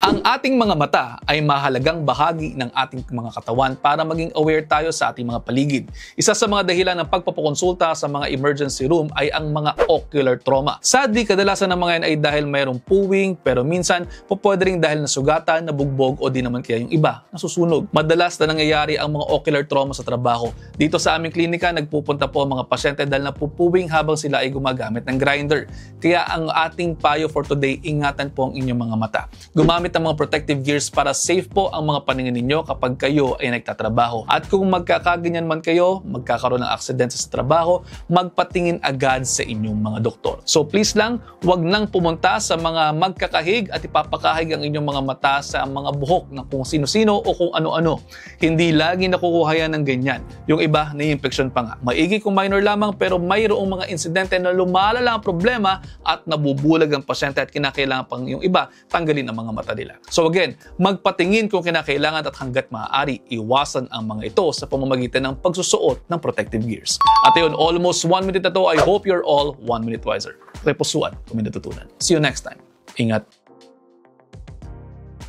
Ang ating mga mata ay mahalagang bahagi ng ating mga katawan para maging aware tayo sa ating mga paligid. Isa sa mga dahilan ng pagpapakonsulta sa mga emergency room ay ang mga ocular trauma. Sadly, kadalasan ng mga yan ay dahil mayroong puwing, pero minsan pwede rin dahil nasugatan, nabugbog o di naman kaya yung iba, nasusunog. Madalas na nangyayari ang mga ocular trauma sa trabaho. Dito sa aming klinika, nagpupunta po ang mga pasyente dahil napupuwing habang sila ay gumagamit ng grinder. Kaya ang ating payo for today, ingatan po ang inyong mga mata. Gumamit ng mga protective gears para safe po ang mga paningin ninyo kapag kayo ay nagtatrabaho. At kung magkakaganyan man kayo, magkakaroon ng aksidente sa trabaho, magpatingin agad sa inyong mga doktor. So please lang, wag nang pumunta sa mga magkakahig at ipapakahig ang inyong mga mata sa mga buhok ng kung sino-sino o kung ano-ano. Hindi lagi nakukuha yan ng ganyan. Yung iba, nai-infection pa nga. Maigi kung minor lamang pero mayroong mga insidente na lumalala ang problema at nabubulag ang pasyente at kinakailangan pang yung iba tanggalin ang mga mata nila. So again, magpatingin kung kinakailangan at hanggat maaari, iwasan ang mga ito sa pamamagitan ng pagsusuot ng protective gears. At yun, almost 1 minute na to. I hope you're all 1 minute wiser. Reposuan kung may natutunan. See you next time. Ingat.